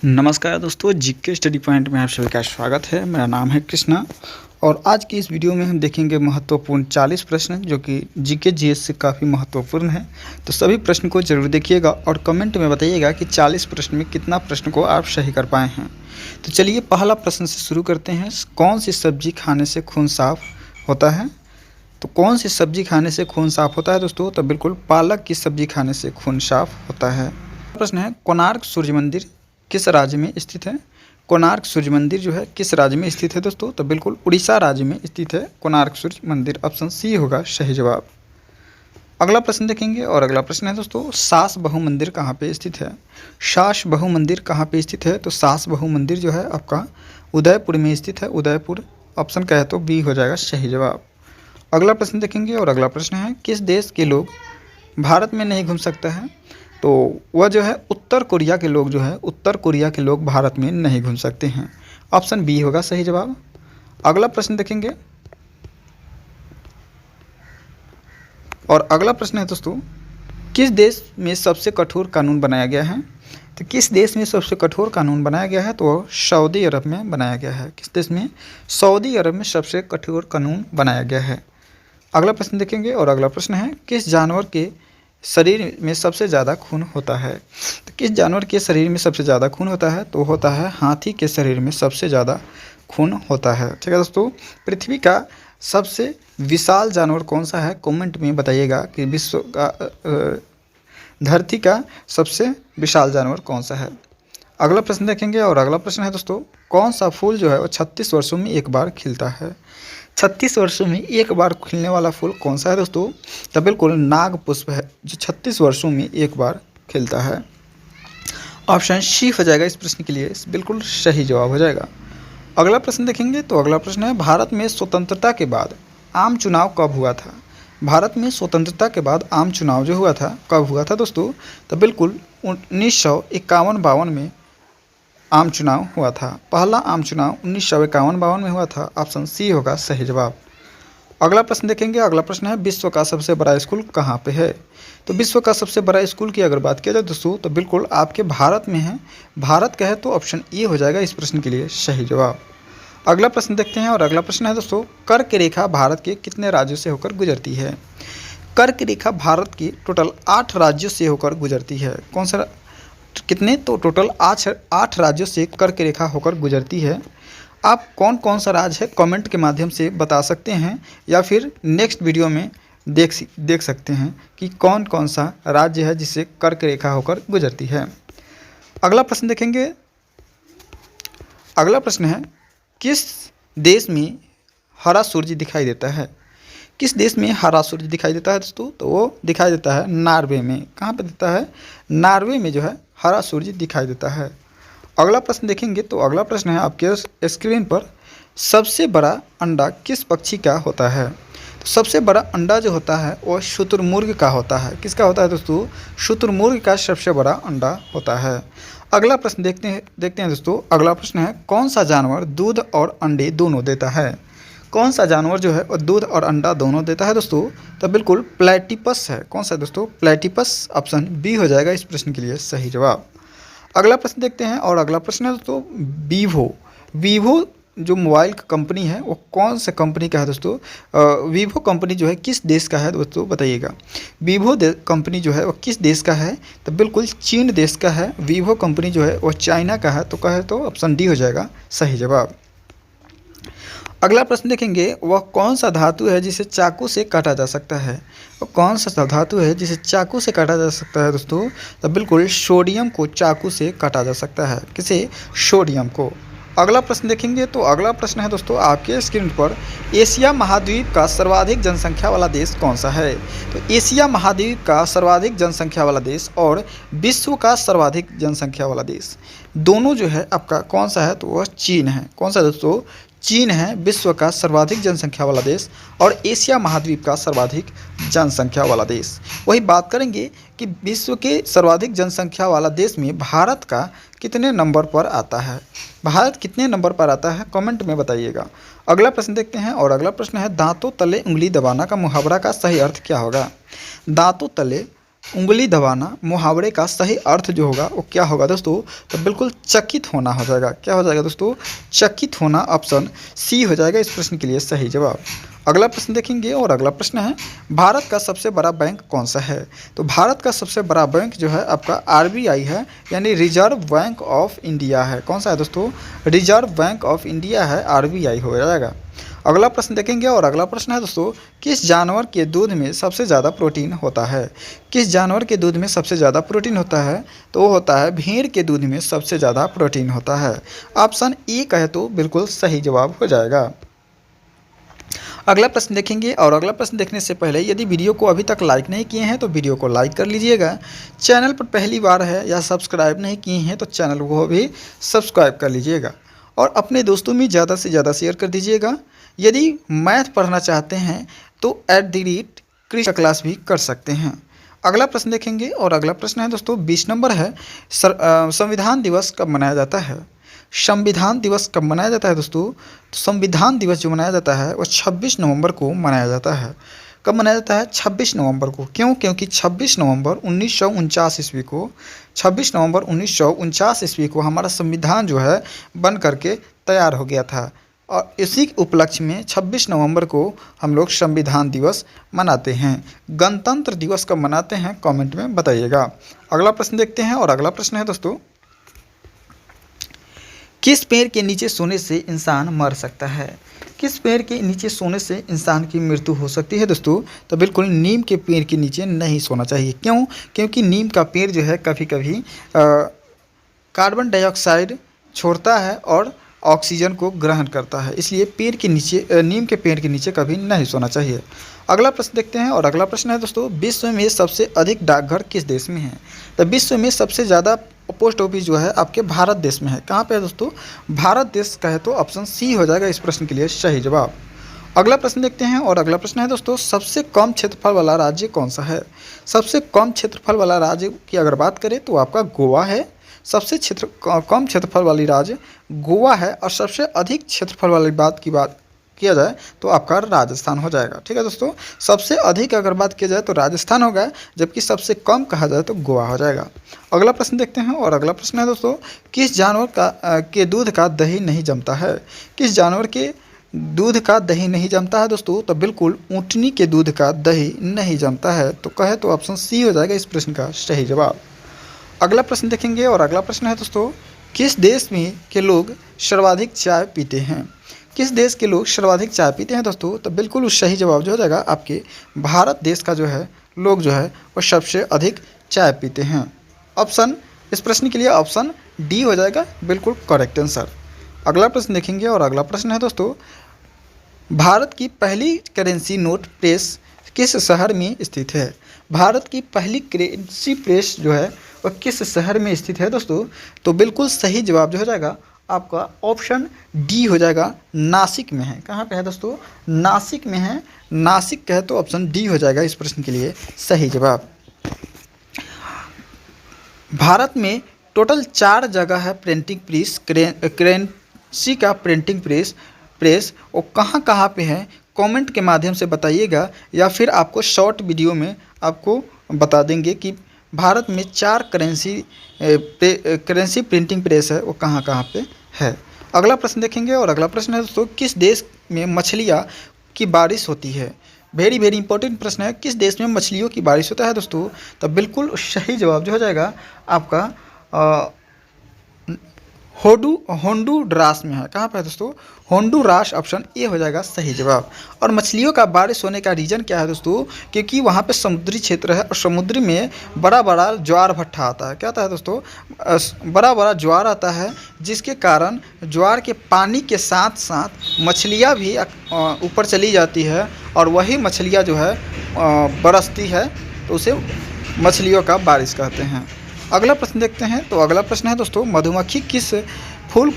नमस्कार दोस्तों, GK study point में आप सभी का स्वागत है। मेरा नाम है कृष्णा और आज की इस वीडियो में हम देखेंगे महत्वपूर्ण 40 प्रश्न जो कि जीके जीएस से काफ़ी महत्वपूर्ण है। तो सभी प्रश्न को जरूर देखिएगा और कमेंट में बताइएगा कि 40 प्रश्न में कितना प्रश्न को आप सही कर पाए हैं। तो चलिए पहला प्रश्न से शुरू करते हैं। कौन सी सब्जी खाने से खून साफ होता है? तो कौन सी सब्जी खाने से खून साफ होता है दोस्तों? तो बिल्कुल पालक की सब्जी खाने से खून साफ होता है। प्रश्न है, कोणार्क सूर्य मंदिर किस राज्य में स्थित है? कोणार्क सूर्य मंदिर जो है किस राज्य में स्थित है दोस्तों? तो बिल्कुल उड़ीसा राज्य में स्थित है कोणार्क सूर्य मंदिर। ऑप्शन सी होगा सही जवाब। अगला प्रश्न देखेंगे और अगला प्रश्न है दोस्तों, सास बहु मंदिर कहाँ पे स्थित है? सास बहु मंदिर कहाँ पे स्थित है? तो सास बहु मंदिर जो है आपका उदयपुर में स्थित है। उदयपुर ऑप्शन का है तो बी हो जाएगा सही जवाब। अगला प्रश्न देखेंगे और अगला प्रश्न है, किस देश के लोग भारत में नहीं घूम सकते हैं? तो वह जो है उत्तर कोरिया के लोग जो है उत्तर कोरिया के लोग भारत में नहीं घूम सकते हैं। ऑप्शन बी होगा सही जवाब। अगला प्रश्न देखेंगे और अगला प्रश्न है दोस्तों, किस देश में सबसे कठोर कानून बनाया गया है? तो किस देश में सबसे कठोर कानून बनाया गया है? तो सऊदी अरब में बनाया गया है। किस देश में? सऊदी अरब में सबसे कठोर कानून बनाया गया है। अगला प्रश्न देखेंगे और अगला प्रश्न है, किस जानवर के शरीर में सबसे ज़्यादा खून होता है? तो किस जानवर के शरीर में सबसे ज़्यादा खून होता है? तो होता है हाथी के शरीर में सबसे ज़्यादा खून होता है। ठीक है दोस्तों, पृथ्वी का सबसे विशाल जानवर कौन सा है? कमेंट में बताइएगा कि विश्व का धरती का सबसे विशाल जानवर कौन सा है। अगला प्रश्न देखेंगे और अगला प्रश्न है दोस्तों, कौन सा फूल जो है वो 36 वर्षों में एक बार खिलता है? 36 वर्षों में एक बार खिलने वाला फूल कौन सा है दोस्तों? तो बिल्कुल नाग पुष्प है जो 36 वर्षों में एक बार खिलता है। ऑप्शन सी हो जाएगा इस प्रश्न के लिए बिल्कुल सही जवाब हो जाएगा। अगला प्रश्न देखेंगे तो अगला प्रश्न है, भारत में स्वतंत्रता के बाद आम चुनाव कब हुआ था? भारत में स्वतंत्रता के बाद आम चुनाव जो हुआ था कब हुआ था दोस्तों? तो बिल्कुल 1951-52 में आम चुनाव हुआ था। पहला आम चुनाव 1951-52 में हुआ था। ऑप्शन सी होगा सही जवाब। अगला प्रश्न देखेंगे। अगला प्रश्न है, विश्व का सबसे बड़ा स्कूल कहाँ पे है? तो विश्व का सबसे बड़ा स्कूल की अगर बात किया जाए दोस्तों तो बिल्कुल आपके भारत में है। भारत का है तो ऑप्शन ए हो जाएगा इस प्रश्न के लिए सही जवाब। अगला प्रश्न देखते हैं और अगला प्रश्न है दोस्तों, कर्क रेखा भारत के कितने राज्यों से होकर गुजरती है? कर्क रेखा भारत की टोटल 8 राज्यों से होकर गुजरती है। कौन सा कितने? तो टोटल 8 राज्यों से कर्क रेखा होकर गुजरती है। आप कौन कौन सा राज्य है कमेंट के माध्यम से बता सकते हैं या फिर नेक्स्ट वीडियो में देख सकते हैं कि कौन कौन सा राज्य है जिससे कर्क रेखा होकर गुजरती है। अगला प्रश्न देखेंगे। अगला प्रश्न है, किस देश में हरा सूर्य दिखाई देता है? किस देश में हरा सूर्य दिखाई देता है दोस्तों? तो वो दिखाई देता है नॉर्वे में। कहाँ पे देता है? नॉर्वे में जो है हरा सूर्य दिखाई देता है। अगला प्रश्न देखेंगे तो अगला प्रश्न है आपके स्क्रीन पर, सबसे बड़ा अंडा किस पक्षी का होता है? तो सबसे बड़ा अंडा जो होता है वो शुतुरमुर्ग का होता है। किसका होता है दोस्तों? शुतुरमुर्ग का सबसे बड़ा अंडा होता है। अगला प्रश्न देखते हैं दोस्तों। अगला प्रश्न है, कौन सा जानवर दूध और अंडे दोनों देता है? कौन सा जानवर जो है वो दूध और अंडा दोनों देता है दोस्तों? तो बिल्कुल प्लेटिपस है। कौन सा दोस्तों? प्लेटिपस। ऑप्शन बी हो जाएगा इस प्रश्न के लिए सही जवाब। अगला प्रश्न देखते हैं और अगला प्रश्न है दोस्तों, वीवो जो मोबाइल का कंपनी है वो कौन सा कंपनी का है दोस्तों? वीवो कंपनी जो है किस देश का है दोस्तों बताइएगा। वीवो कंपनी जो है वो किस देश का है? तो बिल्कुल चीन देश का है। वीवो कंपनी जो है वो चाइना का है। तो कहे तो ऑप्शन डी हो जाएगा सही जवाब। अगला प्रश्न देखेंगे, वह कौन सा धातु है जिसे चाकू से काटा जा सकता है? वह कौन सा धातु है जिसे चाकू से काटा जा सकता है दोस्तों? तो बिल्कुल सोडियम को चाकू से काटा जा सकता है। किसे? सोडियम को। अगला प्रश्न देखेंगे तो अगला प्रश्न है दोस्तों आपके स्क्रीन पर, एशिया महाद्वीप का सर्वाधिक जनसंख्या वाला देश कौन सा है? तो एशिया महाद्वीप का सर्वाधिक जनसंख्या वाला देश और विश्व का सर्वाधिक जनसंख्या वाला देश दोनों जो है आपका कौन सा है? तो वह चीन है। कौन सा दोस्तों? चीन है विश्व का सर्वाधिक जनसंख्या वाला देश और एशिया महाद्वीप का सर्वाधिक जनसंख्या वाला देश। वही बात करेंगे कि विश्व के सर्वाधिक जनसंख्या वाला देश में भारत का कितने नंबर पर आता है? भारत कितने नंबर पर आता है कमेंट में बताइएगा। अगला प्रश्न देखते हैं और अगला प्रश्न है, दांतों तले उंगली दबाना का मुहावरा का सही अर्थ क्या होगा? दांतों तले उंगली दबाना मुहावरे का सही अर्थ जो होगा वो क्या होगा दोस्तों? तो बिल्कुल चकित होना हो जाएगा। क्या हो जाएगा दोस्तों? चकित होना। ऑप्शन सी हो जाएगा इस प्रश्न के लिए सही जवाब। अगला प्रश्न देखेंगे और अगला प्रश्न है, भारत का सबसे बड़ा बैंक कौन सा है? तो भारत का सबसे बड़ा बैंक जो है आपका आरबीआई है, यानी रिजर्व बैंक ऑफ इंडिया है। कौन सा है दोस्तों? रिजर्व बैंक ऑफ इंडिया है, आरबीआई हो जाएगा। अगला प्रश्न देखेंगे और अगला प्रश्न है दोस्तों, किस जानवर के दूध में सबसे ज़्यादा प्रोटीन होता है? किस जानवर के दूध में सबसे ज़्यादा प्रोटीन होता है? तो वो होता है भेड़ के दूध में सबसे ज़्यादा प्रोटीन होता है। ऑप्शन ए कहे तो बिल्कुल सही जवाब हो जाएगा। अगला प्रश्न देखेंगे और अगला प्रश्न देखने से पहले यदि वीडियो को अभी तक लाइक नहीं किए हैं तो वीडियो को लाइक कर लीजिएगा। चैनल पर पहली बार है या सब्सक्राइब नहीं किए हैं तो चैनल को भी सब्सक्राइब कर लीजिएगा और अपने दोस्तों में ज़्यादा से ज़्यादा शेयर कर दीजिएगा। यदि मैथ पढ़ना चाहते हैं तो @कृष्ण क्लास भी कर सकते हैं। अगला प्रश्न देखेंगे और अगला प्रश्न है दोस्तों 20 नंबर है, संविधान दिवस कब मनाया जाता है? संविधान दिवस कब मनाया जाता है दोस्तों? तो संविधान दिवस जो मनाया जाता है वो 26 नवंबर को मनाया जाता है। कब मनाया जाता है? 26 नवंबर को। क्यों? क्योंकि 26 नवंबर 1949 ईस्वी को 26 नवंबर 1949 ईस्वी को हमारा संविधान जो है बन करके तैयार हो गया था और इसी उपलक्ष्य में 26 नवंबर को हम लोग संविधान दिवस मनाते हैं। गणतंत्र दिवस कब मनाते हैं कमेंट में बताइएगा। अगला प्रश्न देखते हैं और अगला प्रश्न है दोस्तों, किस पेड़ के नीचे सोने से इंसान मर सकता है? किस पेड़ के नीचे सोने से इंसान की मृत्यु हो सकती है दोस्तों? तो बिल्कुल नीम के पेड़ के नीचे नहीं सोना चाहिए। क्यों? क्योंकि नीम का पेड़ जो है कभी कभी कार्बन डाइऑक्साइड छोड़ता है और ऑक्सीजन को ग्रहण करता है, इसलिए पेड़ के नीचे नीम के पेड़ के नीचे कभी नहीं सोना चाहिए। अगला प्रश्न देखते हैं और अगला प्रश्न है दोस्तों, विश्व में सबसे अधिक डाकघर किस देश में है? तो विश्व में सबसे ज़्यादा पोस्ट ऑफिस जो है आपके भारत देश में है। कहाँ पे है दोस्तों? भारत देश का है, तो ऑप्शन सी हो जाएगा इस प्रश्न के लिए सही जवाब। अगला प्रश्न देखते हैं और अगला प्रश्न है दोस्तों, सबसे कम क्षेत्रफल वाला राज्य कौन सा है? सबसे कम क्षेत्रफल वाला राज्य की अगर बात करें तो आपका गोवा है। सबसे कम क्षेत्रफल वाली राज्य गोवा है और सबसे अधिक क्षेत्रफल वाली बात किया जाए तो आपका राजस्थान हो जाएगा। ठीक है दोस्तों, सबसे अधिक अगर बात की जाए तो राजस्थान होगा, जबकि सबसे कम कहा जाए तो गोवा हो जाएगा। अगला प्रश्न देखते हैं और अगला प्रश्न है दोस्तों, किस जानवर के दूध का दही नहीं जमता है? किस जानवर के दूध का दही नहीं जमता है दोस्तों? तो बिल्कुल ऊँटनी के दूध का दही नहीं जमता है। तो कहे तो ऑप्शन सी हो जाएगा इस प्रश्न का सही जवाब। अगला प्रश्न देखेंगे और अगला प्रश्न है दोस्तों, किस देश में के लोग सर्वाधिक चाय पीते हैं? किस देश के लोग सर्वाधिक चाय पीते हैं दोस्तों? तो बिल्कुल उस सही जवाब जो हो जाएगा आपके भारत देश का जो है लोग जो है वो सबसे अधिक चाय पीते हैं। ऑप्शन इस प्रश्न के लिए ऑप्शन डी हो जाएगा बिल्कुल करेक्ट आंसर। अगला प्रश्न देखेंगे और अगला प्रश्न है दोस्तों, भारत की पहली करेंसी नोट प्रेस किस शहर में स्थित है? भारत की पहली करेंसी प्रेस जो है वह किस शहर में स्थित है दोस्तों? तो बिल्कुल सही जवाब जो हो जाएगा आपका ऑप्शन डी हो जाएगा, नासिक में है। कहाँ पे है दोस्तों? नासिक में है। नासिक कहे तो ऑप्शन डी हो जाएगा इस प्रश्न के लिए सही जवाब। भारत में टोटल 4 जगह है प्रिंटिंग प्रेस, करेंसी का प्रिंटिंग प्रेस और कहाँ पे है कमेंट के माध्यम से बताइएगा, या फिर आपको शॉर्ट वीडियो में आपको बता देंगे कि भारत में 4 करेंसी प्रिंटिंग प्रेस है वो कहाँ पे है। अगला प्रश्न देखेंगे और अगला प्रश्न है दोस्तों, किस देश में मछलियाँ की बारिश होती है? वेरी वेरी इंपॉर्टेंट प्रश्न है, किस देश में मछलियों की बारिश होता है दोस्तों? तो बिल्कुल सही जवाब जो हो जाएगा आपका होंडुरास में है। कहाँ पर है दोस्तों? होंडुरास, ऑप्शन ए हो जाएगा सही जवाब। और मछलियों का बारिश होने का रीज़न क्या है दोस्तों? क्योंकि वहाँ पे समुद्री क्षेत्र है और समुद्र में बड़ा बड़ा ज्वार भट्टा आता है। क्या आता है दोस्तों? बड़ा बड़ा ज्वार आता है, जिसके कारण ज्वार के पानी के साथ साथ मछलियाँ भी ऊपर चली जाती है और वही मछलियाँ जो है बरसती है, तो उसे मछलियों का बारिश कहते हैं। अगला प्रश्न देखते हैं। तो अगला प्रश्न है दोस्तों, मधुमक्खी किस फूल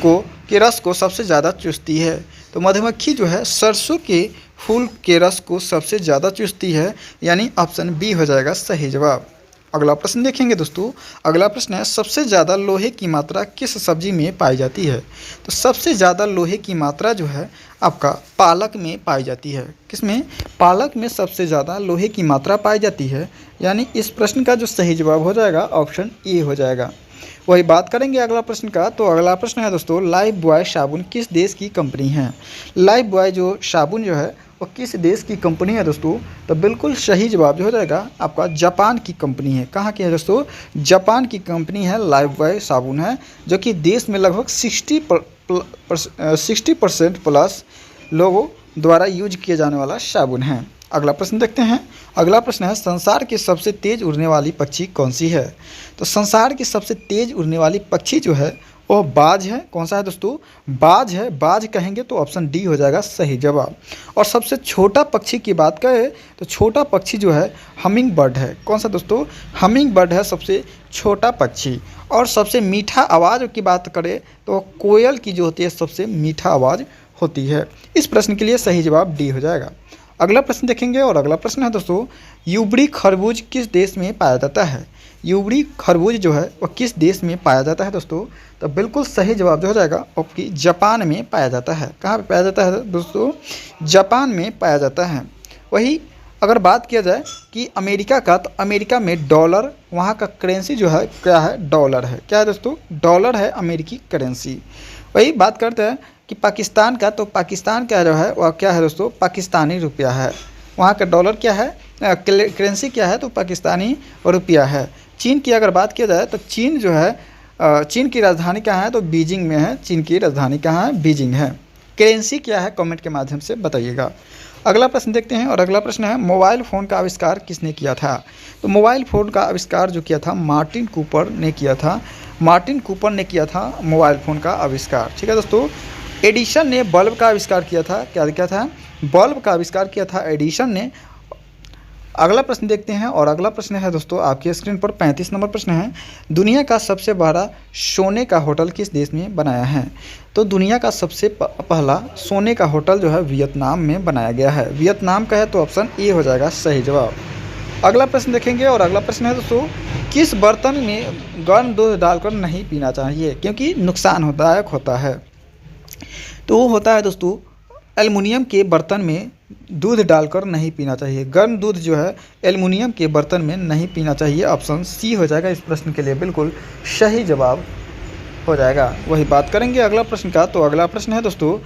के रस को सबसे ज़्यादा चूसती है? तो मधुमक्खी जो है सरसों के फूल के रस को सबसे ज़्यादा चूसती है, यानी ऑप्शन बी हो जाएगा सही जवाब। अगला प्रश्न देखेंगे दोस्तों। अगला प्रश्न है सबसे ज़्यादा लोहे की मात्रा किस सब्जी में पाई जाती है? तो सबसे ज़्यादा लोहे की मात्रा जो है आपका पालक में पाई जाती है। किसमें? पालक में सबसे ज़्यादा लोहे की मात्रा पाई जाती है। यानी इस प्रश्न का जो सही जवाब हो जाएगा ऑप्शन ए हो जाएगा। वही बात करेंगे अगला प्रश्न का। तो अगला प्रश्न है दोस्तों, लाइफ बॉय साबुन किस देश की कंपनी है? लाइफ बॉय जो साबुन जो है वो किस देश की कंपनी है दोस्तों? तो बिल्कुल सही जवाब जो हो जाएगा आपका जापान की कंपनी है। कहाँ की है दोस्तों? जापान की कंपनी है लाइफ बॉय साबुन है, जो कि देश में लगभग 60% प्लस लोगों द्वारा यूज किए जाने वाला साबुन है। अगला प्रश्न देखते हैं। अगला प्रश्न है संसार की सबसे तेज़ उड़ने वाली पक्षी कौन सी है? तो संसार की सबसे तेज़ उड़ने वाली पक्षी जो है वो बाज है। कौन सा है दोस्तों? बाज है। बाज कहेंगे तो ऑप्शन डी हो जाएगा सही जवाब। और सबसे छोटा पक्षी की बात करें तो छोटा पक्षी जो है हमिंग बर्ड है। कौन सा दोस्तों? हमिंग बर्ड है सबसे छोटा पक्षी। और सबसे मीठा आवाज़ की बात करें तो कोयल की जो होती है सबसे मीठा आवाज़ होती है। इस प्रश्न के लिए सही जवाब डी हो जाएगा। अगला प्रश्न देखेंगे और अगला प्रश्न है दोस्तों, यूबड़ी खरबूज किस देश में पाया जाता है? यूबड़ी खरबूज जो है वह किस देश में पाया जाता है दोस्तों? तो बिल्कुल सही जवाब जो हो जाएगा आपकी जापान में पाया जाता है। कहाँ पे पाया जाता है दोस्तों? जापान में पाया जाता है। वही अगर बात किया जाए कि अमेरिका का, तो अमेरिका में डॉलर, वहाँ का करेंसी जो है क्या है? डॉलर है। क्या है दोस्तों? डॉलर है अमेरिकी करेंसी। वही बात करते हैं कि पाकिस्तान का, तो पाकिस्तान का जो है वह क्या है दोस्तों? पाकिस्तानी रुपया है। वहाँ का डॉलर क्या है? करेंसी क्या है? तो पाकिस्तानी रुपया है। चीन की अगर बात किया जाए तो चीन जो है चीन की राजधानी कहाँ है? तो बीजिंग में है। चीन की राजधानी कहाँ है? बीजिंग है। करेंसी क्या है? कमेंट के माध्यम से बताइएगा। अगला प्रश्न देखते हैं और अगला प्रश्न है मोबाइल फ़ोन का आविष्कार किसने किया था? तो मोबाइल फ़ोन का आविष्कार जो किया था मार्टिन कूपर ने किया था। मार्टिन कूपर ने किया था मोबाइल फ़ोन का आविष्कार। ठीक है दोस्तों। एडिसन ने बल्ब का आविष्कार किया था। क्या किया था? बल्ब का आविष्कार किया था एडिसन ने। अगला प्रश्न देखते हैं और अगला प्रश्न है दोस्तों आपकी स्क्रीन पर 35 नंबर प्रश्न है, दुनिया का सबसे बड़ा सोने का होटल किस देश में बनाया है? तो दुनिया का सबसे पहला सोने का होटल जो है वियतनाम में बनाया गया है। वियतनाम का है तो ऑप्शन ए हो जाएगा सही जवाब। अगला प्रश्न देखेंगे और अगला प्रश्न है दोस्तों, किस बर्तन में गर्म दूध डालकर नहीं पीना चाहिए क्योंकि नुकसानदायक होता है? तो वो होता है दोस्तों एल्युमिनियम के बर्तन में दूध डालकर नहीं पीना चाहिए। गर्म दूध जो है एल्युमिनियम के बर्तन में नहीं पीना चाहिए। ऑप्शन सी हो जाएगा इस प्रश्न के लिए बिल्कुल सही जवाब हो जाएगा। वही बात करेंगे अगला प्रश्न का। तो अगला प्रश्न है दोस्तों,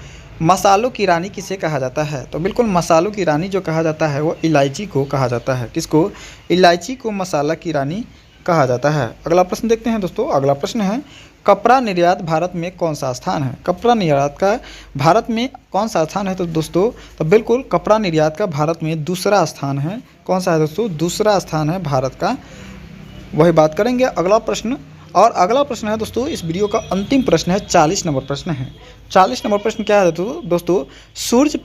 मसालों की रानी किसे कहा जाता है? तो बिल्कुल मसालों की रानी जो कहा जाता है वो इलायची को कहा जाता है। किसको? इलायची को मसाला की रानी कहा जाता है। अगला प्रश्न देखते हैं दोस्तों। अगला प्रश्न है कपड़ा निर्यात भारत में कौन सा स्थान है? कपड़ा निर्यात का भारत में कौन सा स्थान है? तो दोस्तों तो बिल्कुल कपड़ा निर्यात का भारत में दूसरा स्थान है। कौन सा है दोस्तों? दूसरा स्थान है भारत का। वही बात करेंगे अगला प्रश्न। और अगला प्रश्न है दोस्तों इस वीडियो का अंतिम प्रश्न है, 40 नंबर प्रश्न है। 40 नंबर प्रश्न क्या है दोस्तों, सूर्य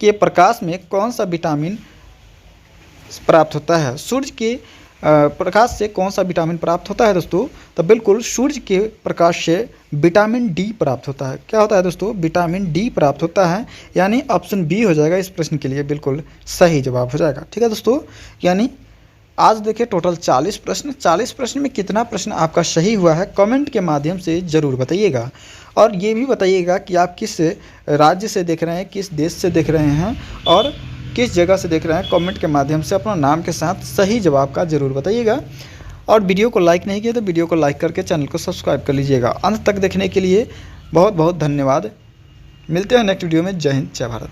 के प्रकाश में कौन सा विटामिन प्राप्त होता है? सूर्य के प्रकाश से कौन सा विटामिन प्राप्त होता है दोस्तों? तो बिल्कुल सूर्य के प्रकाश से विटामिन डी प्राप्त होता है। क्या होता है दोस्तों? विटामिन डी प्राप्त होता है। यानी ऑप्शन बी हो जाएगा इस प्रश्न के लिए बिल्कुल सही जवाब हो जाएगा। ठीक है दोस्तों। यानी आज देखिए टोटल 40 प्रश्न। 40 प्रश्न में कितना प्रश्न आपका सही हुआ है कमेंट के माध्यम से ज़रूर बताइएगा। और ये भी बताइएगा कि आप किस राज्य से देख रहे हैं, किस देश से देख रहे हैं और किस जगह से देख रहे हैं। कमेंट के माध्यम से अपना नाम के साथ सही जवाब का ज़रूर बताइएगा। और वीडियो को लाइक नहीं किया तो वीडियो को लाइक करके चैनल को सब्सक्राइब कर लीजिएगा। अंत तक देखने के लिए बहुत बहुत धन्यवाद। मिलते हैं नेक्स्ट वीडियो में। जय हिंद, जय भारत।